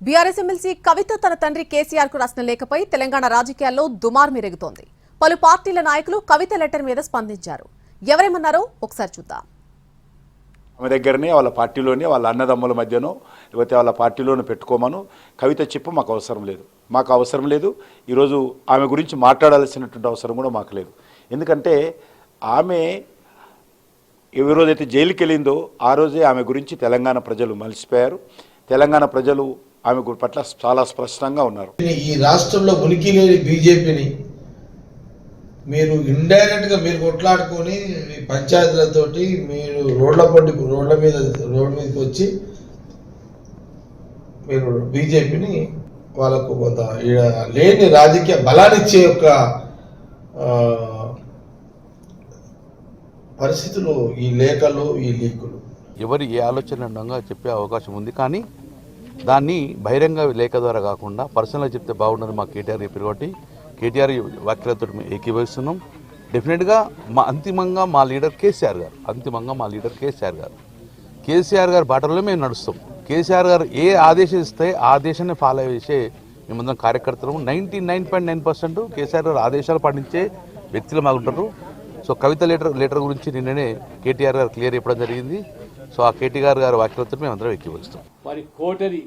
BRS MLC కవిత తన తండ్రి కేసీఆర్ కు రాసిన లేఖపై తెలంగాణ రాజకీయాల్లో దుమార్ మెరుగుతోంది. పలు పార్టీల నాయకులు కవిత లెటర్ మీద స్పందించారు. ఎవరేమన్నారో ఒకసారి చూద్దాం. ఆమె దగ్గరనే వాళ్ళ పార్టీలోనే వాళ్ళ అన్నదమ్ముల మధ్యనో లేకపోతే వాళ్ళ పార్టీలోనే పెట్టుకోమను కవిత చెప్పు మాకు అవసరం లేదు. ఈరోజు ఆమె గురించి మాట్లాడాల్సినటువంటి అవసరం కూడా మాకు లేదు. ఎందుకంటే ఆమె ఏ రోజైతే జైలుకి వెళ్ళిందో ఆ రోజే ఆమె గురించి తెలంగాణ ప్రజలు మలిసిపోయారు. తెలంగాణ ప్రజలు ఆమె పట్ల చాలా స్పష్టంగా ఉన్నారు. ఈ రాష్ట్రంలో ఉనికి లేని బీజేపీని మీరు ఇండైరెక్ట్ గా మీరు కొట్లాడుకొని పంచాయతీలతోటి మీరు రోడ్ల మీదకి వచ్చి మీరు బీజేపీని వాళ్ళకు కొంత లేని రాజకీయ బలాన్నిచ్చే యొక్క పరిస్థితులు ఈ లేఖలు ఈ లీకులు ఎవరి ఏ ఆలోచన చెప్పే అవకాశం ఉంది. కానీ దాన్ని బహిరంగ లేఖ ద్వారా కాకుండా పర్సనల్గా చెప్తే బాగుండదు. మా కేటీఆర్ చెప్పారు కాబట్టి కేటీఆర్ వ్యాఖ్యలతో ఏకీభవిస్తున్నాం. డెఫినెట్గా అంతిమంగా మా లీడర్ కేసీఆర్ గారు కేసీఆర్ గారి బాటలో మేము నడుస్తాం. కేసీఆర్ గారు ఏ ఆదేశం ఇస్తే ఆ ఆదేశాన్ని ఫాలో చేసే మేమందరం కార్యకర్తలు 99.9% కేసీఆర్ గారు ఆదేశాలు పాటించే వ్యక్తులు మాకుంటారు. సో కవిత లెటర్ గురించి నిన్ననే కేటీఆర్ గారు క్లియర్ చెప్పడం జరిగింది. సో ఆ కేటీఆర్ గారి వ్యాఖ్యలతో మేము అందరం ఎక్కివస్తాం. వారి కోటరి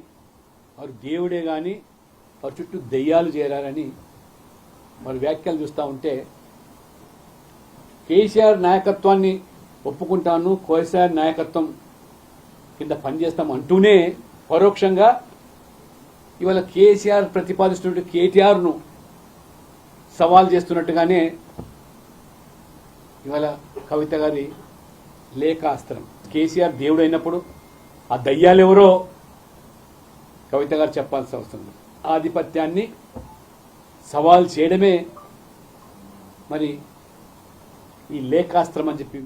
వారు దేవుడే కానీ వారి చుట్టూ దెయ్యాలు చేరారని మరి వ్యాఖ్యలు చూస్తూ ఉంటే కేసీఆర్ నాయకత్వాన్ని ఒప్పుకుంటాను, కేసీఆర్ నాయకత్వం కింద పనిచేస్తాం అంటూనే పరోక్షంగా ఇవాళ కేసీఆర్ ప్రతిపాదిస్తున్నట్టు కేటీఆర్ను సవాల్ చేస్తున్నట్టుగానే ఇవాళ కవిత గారి లేఖాస్త్రం. కేసీఆర్ దేవుడు అయినప్పుడు ఆ దయ్యాలు ఎవరో కవిత గారు చెప్పాల్సిన అవసరం లేదు. ఆధిపత్యాన్ని సవాల్ చేయడమే మరి ఈ లేఖాస్త్రం అని చెప్పి.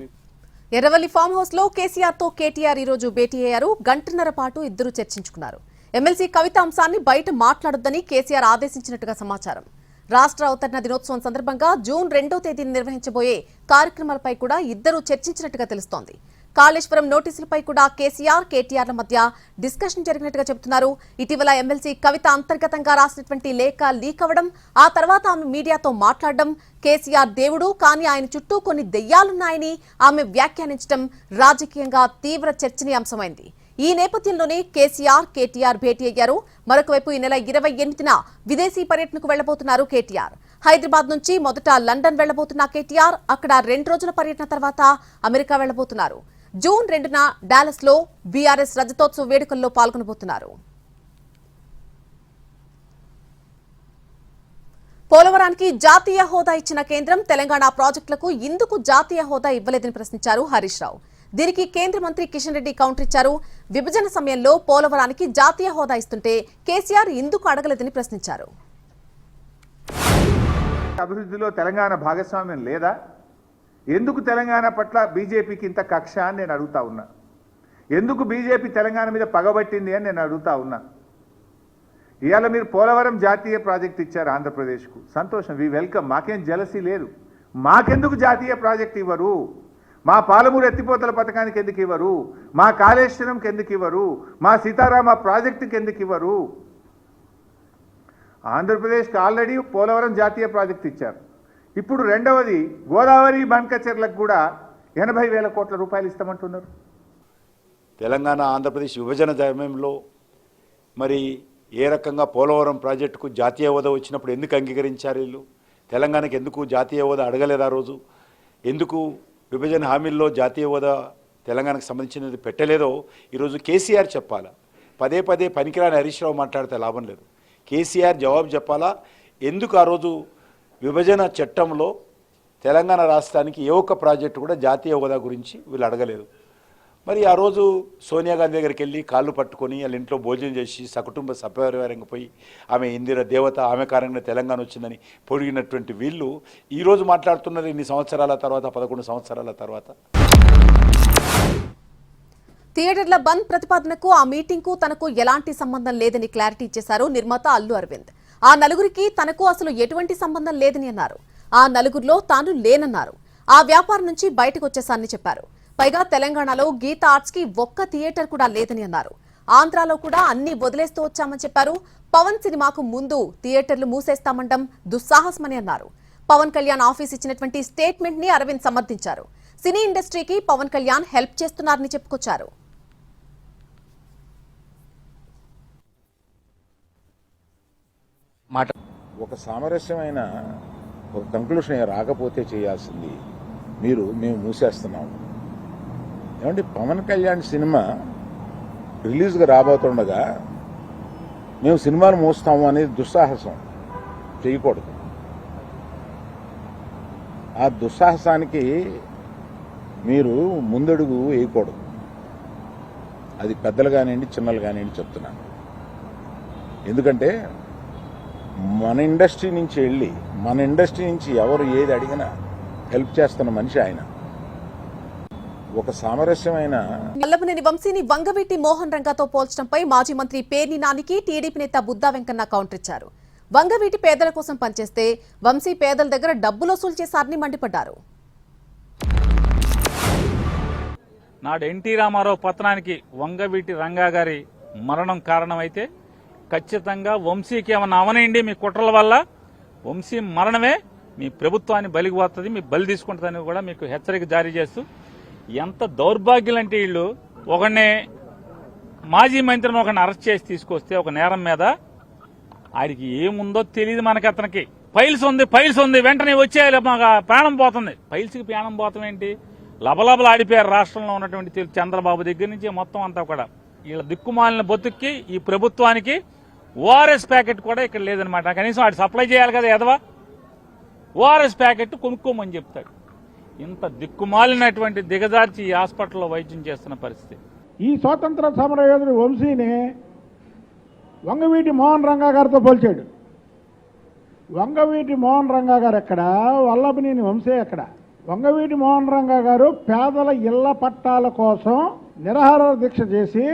ఎర్రవల్లి ఫామ్ హౌస్ లో కేసీఆర్ తో కేటీఆర్ ఈ రోజు భేటీ అయ్యారు. గంటన్నర పాటు ఇద్దరు చర్చించుకున్నారు. ఎమ్మెల్సీ కవిత అంశాన్ని బయట మాట్లాడొద్దని కేసీఆర్ ఆదేశించినట్టుగా సమాచారం. రాష్ట్ర అవతరణ దినోత్సవం సందర్భంగా జూన్ 2వ తేదీన నిర్వహించబోయే కార్యక్రమాలపై కూడా ఇద్దరు చర్చించినట్టుగా తెలుస్తోంది. కాళేశ్వరం నోటీసులపై కూడా కేసీఆర్ కేటీఆర్ల మధ్య డిస్కషన్ జరిగినట్టుగా చెబుతున్నారు. ఇటీవల ఎమ్మెల్సీ కవిత అంతర్గతంగా రాసినటువంటి లేఖ లీక్ అవ్వడం, ఆ తర్వాత ఆమె మీడియాతో మాట్లాడడం, కేసీఆర్ దేవుడు కానీ ఆయన చుట్టూ కొన్ని దెయ్యాలున్నాయని ఆమె వ్యాఖ్యానించడం రాజకీయంగా తీవ్ర చర్చనీయాంశమైంది. ఈ నేపథ్యంలోనే కేసీఆర్ కేటీఆర్ భేటీ అయ్యారు. మరొకవైపు ఈ నెల 28న విదేశీ పర్యటనకు వెళ్లబోతున్నారు కేటీఆర్. హైదరాబాద్ నుంచి మొదట లండన్ వెళ్లబోతున్న కేటీఆర్ అక్కడ 2 రోజుల పర్యటన తర్వాత అమెరికా వెళ్లబోతున్నారు. జూన్ 2న డాలస్ లో బీఆర్ఎస్ రజతోత్సవ వేడుకల్లో పాల్గొనబోతున్నారు. పోలవరానికి జాతీయ హోదా ఇచ్చిన కేంద్రం తెలంగాణ ప్రాజెక్టులకు ఎందుకు జాతీయ హోదా ఇవ్వలేదని ప్రశ్నించారు హరీష్ రావు. దీనికి కేంద్ర మంత్రి కిషన్ రెడ్డి కౌంటర్ ఇచ్చారు. విభజన సమయంలో పోలవరానికి జాతీయ హోదా ఇస్తుంటే కేసీఆర్ ఎందుకు అడగలేదని ప్రశ్నించారు. అభివృద్ధిలో తెలంగాణ భాగస్వామ్యం లేదా? ఎందుకు తెలంగాణ పట్ల బీజేపీకి ఇంత కక్ష అని నేను అడుగుతా ఉన్నా. ఎందుకు బీజేపీ తెలంగాణ మీద పగబట్టింది అని నేను అడుగుతా ఉన్నా. ఇవాళ మీరు పోలవరం జాతీయ ప్రాజెక్ట్ ఇచ్చారు ఆంధ్రప్రదేశ్కు, సంతోషం, వి వెల్కమ్. మాకేం జలసీ లేదు. మాకెందుకు జాతీయ ప్రాజెక్ట్ ఇవ్వరు? మా పాలమూరు ఎత్తిపోతల పథకానికి ఎందుకు ఇవ్వరు? మా కాళేశ్వరంకి ఎందుకు ఇవ్వరు? మా సీతారామ ప్రాజెక్టుకి ఎందుకు ఇవ్వరు? ఆంధ్రప్రదేశ్కి ఆల్రెడీ పోలవరం జాతీయ ప్రాజెక్ట్ ఇచ్చారు. ఇప్పుడు రెండవది గోదావరి బండ్కచెర్లకు కూడా 80,000 కోట్ల రూపాయలు ఇస్తామంటున్నారు. తెలంగాణ ఆంధ్రప్రదేశ్ విభజన సమయంలో మరి ఏ రకంగా పోలవరం ప్రాజెక్టుకు జాతీయ హోదా వచ్చినప్పుడు ఎందుకు అంగీకరించారు వీళ్ళు? తెలంగాణకు ఎందుకు జాతీయ హోదా అడగలేదు? ఆ రోజు ఎందుకు విభజన హామీల్లో జాతీయ హోదా తెలంగాణకు సంబంధించినది పెట్టలేదో ఈరోజు కేసీఆర్ చెప్పాలా. పదే పనికిరాని హరీష్ రావు మాట్లాడితే లాభం లేదు. కేసీఆర్ జవాబు చెప్పాలా. ఎందుకు ఆ రోజు విభజన చట్టంలో తెలంగాణ రాష్ట్రానికి ఏ ఒక్క ప్రాజెక్టు కూడా జాతీయ హోదా గురించి వీళ్ళు అడగలేదు? మరి ఆ రోజు సోనియా గాంధీ దగ్గరికి వెళ్ళి కాళ్ళు పట్టుకొని వాళ్ళ ఇంట్లో భోజనం చేసి సకుటుంబ సపరివారంగా పోయి ఆమె ఇందిర దేవత, ఆమె కారణంగా తెలంగాణ వచ్చిందని పొడిగినటువంటి వీళ్ళు ఈరోజు మాట్లాడుతున్నారు ఇన్ని సంవత్సరాల తర్వాత, 11 సంవత్సరాల తర్వాత. థియేటర్ల బంద్ ప్రతిపాదనకు ఆ మీటింగ్ కు తనకు ఎలాంటి సంబంధం లేదని క్లారిటీ ఇచ్చేశారు నిర్మాత అల్లు అరవింద్. ఆ నలుగురికి తనకు అసలు ఎటువంటి సంబంధం లేదని అన్నారు. ఆ నలుగురిలో తాను లేనన్నారు. ఆ వ్యాపారం నుంచి బయటకు వచ్చేసానని చెప్పారు. పైగా తెలంగాణలో గీతా ఆర్ట్స్ కి ఒక్క థియేటర్ కూడా లేదని అన్నారు. ఆంధ్రాలో కూడా అన్ని వదిలేస్తూ వచ్చామని చెప్పారు. పవన్ సినిమాకు ముందు థియేటర్లు మూసేస్తామండం దుస్సాహసమని అన్నారు. పవన్ కళ్యాణ్ ఆఫీస్ ఇచ్చినటువంటి స్టేట్మెంట్ ని అరవింద్ సమర్థించారు. సినీ ఇండస్ట్రీకి పవన్ కళ్యాణ్ హెల్ప్ చేస్తున్నారని చెప్పుకొచ్చారు. ఒక సామరస్యమైన ఒక కంక్లూషన్ రాకపోతే చేయాల్సింది మేము మూసేస్తున్నాము. ఏమంటే పవన్ కళ్యాణ్ సినిమా రిలీజ్గా రాబోతుండగా మేము సినిమాలు మూస్తాము అనేది దుస్సాహసం చేయకూడదు. ఆ దుస్సాహసానికి మీరు ముందడుగు వేయకూడదు. అది పెద్దలు కానివ్వండి, చిన్నలు కానివ్వండి చెప్తున్నాను. ఎందుకంటే మన ఇండస్ట్రీ నుంచి ఎవరు ఏది అడిగినా హెల్ప్ చేస్తున్న మనిషి ఆయన. ఒక సామరస్యమైన వల్లభనేని వంశీని వంగవీటి మోహన్ రంగాతో పోల్చడంపై మాజీ మంత్రి పేర్ని నానికి టీడీపీ నేత బుద్దా వెంకన్న కౌంటర్ ఇచ్చారు. వంగవీటి పేదల కోసం పనిచేస్తే వంశీ పేదల దగ్గర డబ్బులు వసూలు చేశారని మండిపడ్డారు. నాడు ఎన్టీ రామారావు పతనానికి వంగవీటి రంగా గారి మరణం కారణమైతే ఖచ్చితంగా వంశీకి ఏమన్నా అవనండి మీ కుట్రల వల్ల వంశీ మరణమే మీ ప్రభుత్వాన్ని బలికి పోతుంది, మీ బలి తీసుకుంటుందని కూడా మీకు హెచ్చరిక జారీ చేస్తూ, ఎంత దౌర్భాగ్యులంటే వీళ్ళు ఒకరిని మాజీ మంత్రిని ఒకరిని అరెస్ట్ చేసి తీసుకొస్తే ఒక నేరం మీద ఆయనకి ఏముందో తెలియదు. మనకి అతనికి ఫైల్స్ ఉంది వెంటనే వచ్చేయాలి, మాకు ప్రాణం పోతుంది. ఫైల్స్కి ప్రాణం పోతాం ఏంటి? లబలబలు ఆడిపోయారు రాష్ట్రంలో ఉన్నటువంటి చంద్రబాబు దగ్గర నుంచి మొత్తం అంతా కూడా. వీళ్ళ దిక్కుమాలిన బతుక్కి ఈ ప్రభుత్వానికి ఓఆర్ఎస్ ప్యాకెట్ కూడా ఇక్కడ లేదనమాట. కనీసం వాడు సప్లై చేయాలి కదా ఎదవా, ఓఆర్ఎస్ ప్యాకెట్ కొనుక్కోమని చెప్తాడు. ఇంత దిక్కుమాలినటువంటి దిగజార్చి ఈ హాస్పిటల్లో వైద్యం చేస్తున్న పరిస్థితి. ఈ స్వాతంత్ర సమరయోధుడు వంశీని వంగవీటి మోహన్ రంగా గారితో పోల్చాడు. వంగవీటి మోహన్ రంగా గారు ఎక్కడ, వల్లభనేని వంశీ ఎక్కడ? వంగవీటి మోహన్ రంగా గారు పేదల ఇళ్ల పట్టాల కోసం నిరాహార దీక్ష చేసి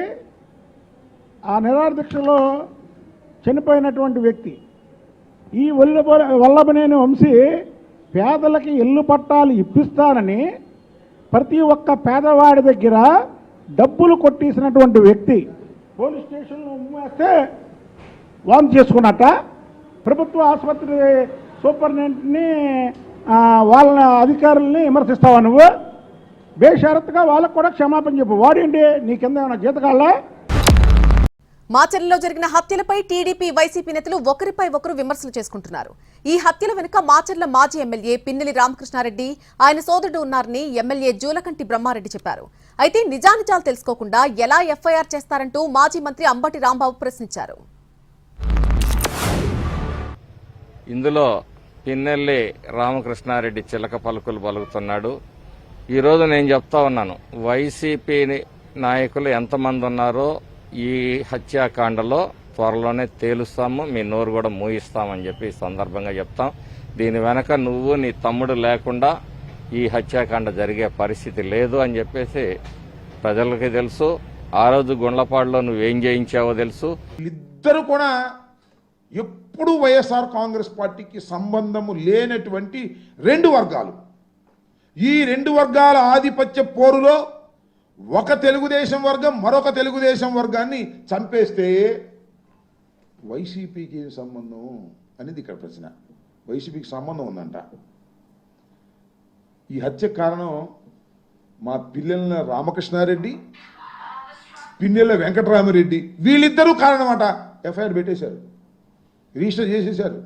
ఆ నిరాహార దీక్షలో చనిపోయినటువంటి వ్యక్తి. ఈ వల్లభనేని వంశీ పేదలకి ఇల్లు పట్టాలు ఇప్పిస్తానని ప్రతి ఒక్క పేదవాడి దగ్గర డబ్బులు కొట్టేసినటువంటి వ్యక్తి. పోలీస్ స్టేషన్లో ఉమ్మేస్తే వాంతి చేసుకున్నట్ట ప్రభుత్వ ఆసుపత్రి సూపరింటెండెంట్ని వాళ్ళ అధికారుల్ని విమర్శిస్తావా నువ్వు? బేషరత్తుగా వాళ్ళకు కూడా క్షమాపణ చెప్పు. వాడేంటి నీ కింద ఏమైనా జీతకాళ్ళ? మాచర్లలో జరిగిన హత్యలపై టీడీపీ, వైసీపీ నేతలు ఒకరిపై ఒకరు విమర్శలు చేసుకుంటున్నారు. ఈ హత్యల వెనుక మాచర్ల మాజీ ఎమ్మెల్యే పిన్నెల్లి రామకృష్ణారెడ్డి, ఆయన సోదరుడు ఉన్నారని ఎమ్మెల్యే జూలకంటి బ్రహ్మారెడ్డి చెప్పారు. అయితే నిజానిజాలు తెలుసుకోకుండా ఎలా ఎఫ్ఐఆర్ చేస్తారంటూ మాజీ మంత్రి అంబటి రాంబాబు ప్రశ్నించారు. ఇందులో పిన్నెల్లి రామకృష్ణారెడ్డి చిలక పలుకులు పలుకుతున్నాడు. ఈరోజు నేను చెప్తా ఉన్నాను, వైసీపీ నాయకులు ఎంతమంది ఉన్నారో ఈ హత్యాకాండలో త్వరలోనే తేలుస్తాము, మీ నోరు కూడా మూయిస్తామని చెప్పి ఈ సందర్భంగా చెప్తాం. దీని వెనక నువ్వు నీ తమ్ముడు లేకుండా ఈ హత్యాకాండ జరిగే పరిస్థితి లేదు అని చెప్పేసి ప్రజలకి తెలుసు. ఆ రోజు గుండ్లపాడులో నువ్వేం చేయించావో తెలుసు. ఇద్దరు కూడా ఎప్పుడు వైఎస్ఆర్ కాంగ్రెస్ పార్టీకి సంబంధము లేనటువంటి రెండు వర్గాలు. ఈ రెండు వర్గాల ఆధిపత్య పోరులో ఒక తెలుగుదేశం వర్గం మరొక తెలుగుదేశం వర్గాన్ని చంపేస్తే వైసీపీకి ఏం సంబంధం అనేది ఇక్కడ ప్రశ్న. వైసీపీకి సంబంధం ఉందంట. ఈ హత్యకు కారణం మా పిల్లల రామకృష్ణారెడ్డి, పిన్నెల వెంకటరామరెడ్డి, వీళ్ళిద్దరూ కారణమట. ఎఫ్ఐఆర్ పెట్టేశారు, రిజిస్టర్ చేసేశారు.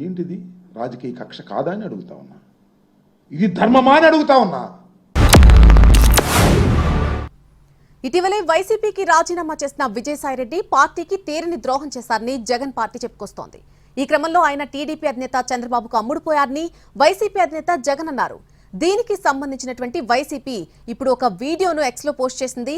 ఏంటిది? రాజకీయ కక్ష కాదా అని అడుగుతా ఉన్నా. ఇది ధర్మమా అని అడుగుతా ఉన్నా. ఇటీవలే వైసీపీకి రాజీనామా చేసిన విజయసాయిరెడ్డి పార్టీకి తీరని ద్రోహం చేశారని జగన్ పార్టీ చెప్పుకొస్తోంది. ఈ క్రమంలో ఆయన టీడీపీ అధినేత చంద్రబాబుకు అమ్ముడుపోయారని వైసీపీ అధినేత జగన్ అన్నారు. దీనికి సంబంధించినటువంటి వైసీపీ ఇప్పుడు ఒక వీడియోను ఎక్స్లో పోస్ట్ చేసింది.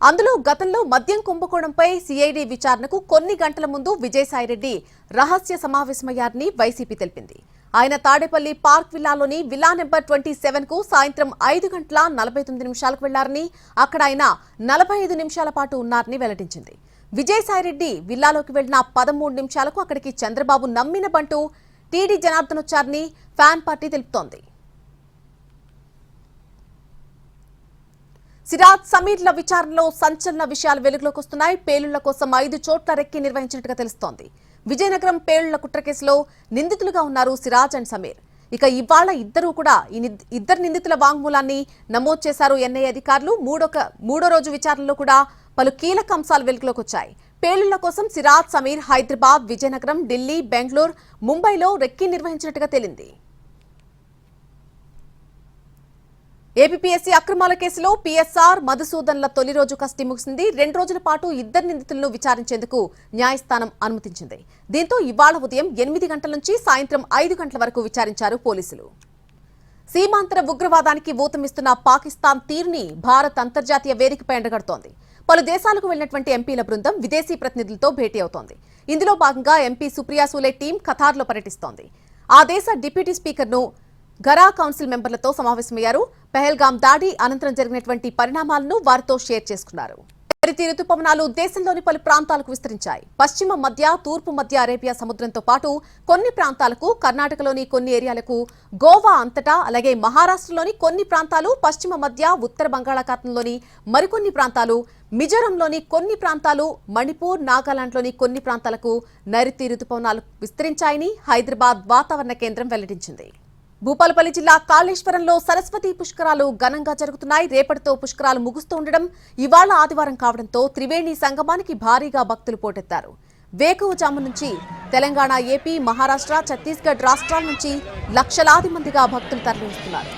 అందులో గతంలో మద్యం కుంభకోణంపై సిఐడి విచారణకు కొన్ని గంటల ముందు విజయసాయిరెడ్డి రహస్య సమావేశమయ్యారని వైసీపీ తెలిపింది. ఆయన తాడేపల్లి పార్క్ విల్లాలోని విల్లా నెంబర్ 27కు సాయంత్రం 5:49 వెళ్లారని, అక్కడ ఆయన 45 నిమిషాల పాటు ఉన్నారని వెల్లడించింది. విజయసాయిరెడ్డి విల్లాలోకి వెళ్లిన 13 నిమిషాలకు అక్కడికి చంద్రబాబు నమ్మిన బంటూ టీడీ జనార్దన్ వచ్చారని ఫ్యాన్ పార్టీ తెలుపుతోంది. సిరాజ్ సమీర్ల విచారణలో సంచలన విషయాలు వెలుగులోకి వస్తున్నాయి. పేలుళ్ల కోసం 5 చోట్ల రెక్కి నిర్వహించినట్టుగా తెలుస్తోంది. విజయనగరం పేలుళ్ల కుట్ర కేసులో నిందితులుగా ఉన్నారు సిరాజ్ అండ్ సమీర్. ఇక ఇవాళ ఇద్దరు నిందితుల వాంగ్మూలాన్ని నమోదు చేశారు ఎన్ఐఏ అధికారులు. మూడో రోజు విచారణలో కూడా పలు కీలక అంశాలు వెలుగులోకి వచ్చాయి. పేలుళ్ల కోసం సిరాజ్, సమీర్ హైదరాబాద్, విజయనగరం, ఢిల్లీ, బెంగళూరు, ముంబైలో రెక్కి నిర్వహించినట్టుగా తేలింది. ఏపీఎస్సీ అక్రమాల కేసులో పీఎస్ఆర్ మధుసూదన్ల తొలి రోజు కస్టడీ ముగిసింది. 2 రోజుల పాటు ఇద్దరు నిందితులను విచారించేందుకు న్యాయస్థానం అనుమతించింది. దీంతో ఇవాళ ఉదయం 8 గంటల నుంచి సాయంత్రం 5 గంటల వరకు విచారించారు పోలీసులు. సీమాంతర ఉగ్రవాదానికి ఊతమిస్తున్న పాకిస్తాన్ తీరుని భారత్ అంతర్జాతీయ వేదికపై ఎండగడుతోంది. పలు దేశాలకు వెళ్లినటువంటి ఎంపీల బృందం విదేశీ ప్రతినిధులతో భేటీ అవుతోంది. ఇందులో భాగంగా ఎంపీ సుప్రియా సూలే టీం ఖతార్లో పర్యటిస్తోంది. ఆ దేశ డిప్యూటీ స్పీకర్ను గరా కౌన్సిల్ మెంబర్లతో సమావేశమయ్యారు. పెహల్గాం దాడి అనంతరం జరిగినటువంటి పరిణామాలను వారితో షేర్ చేసుకున్నారు. నైరుతి రుతుపవనాలు దేశంలోని పలు ప్రాంతాలకు విస్తరించాయి. పశ్చిమ మధ్య, తూర్పు మధ్య అరేబియా సముద్రంతో పాటు కొన్ని ప్రాంతాలకు, కర్ణాటకలోని కొన్ని ఏరియాలకు, గోవా అంతటా, అలాగే మహారాష్ట్రలోని కొన్ని ప్రాంతాలు, పశ్చిమ మధ్య, ఉత్తర బంగాళాఖాతంలోని మరికొన్ని ప్రాంతాలు, మిజోరంలోని కొన్ని ప్రాంతాలు, మణిపూర్, నాగాలాండ్లోని కొన్ని ప్రాంతాలకు నైరుతి రుతుపవనాలు విస్తరించాయని హైదరాబాద్ వాతావరణ కేంద్రం వెల్లడించింది. భూపాలపల్లి జిల్లా కాళేశ్వరంలో సరస్వతి పుష్కరాలు ఘనంగా జరుగుతున్నాయి. రేపటితో పుష్కరాలు ముగుస్తూ ఉండడం, ఇవాళ ఆదివారం కావడంతో త్రివేణి సంగమానికి భారీగా భక్తులు పోటెత్తారు. వేకువజాము నుంచి తెలంగాణ, ఏపీ, మహారాష్ట్ర, ఛత్తీస్గఢ్ రాష్ట్రాల నుంచి లక్షలాది మందిగా భక్తులు తరలివస్తున్నారు.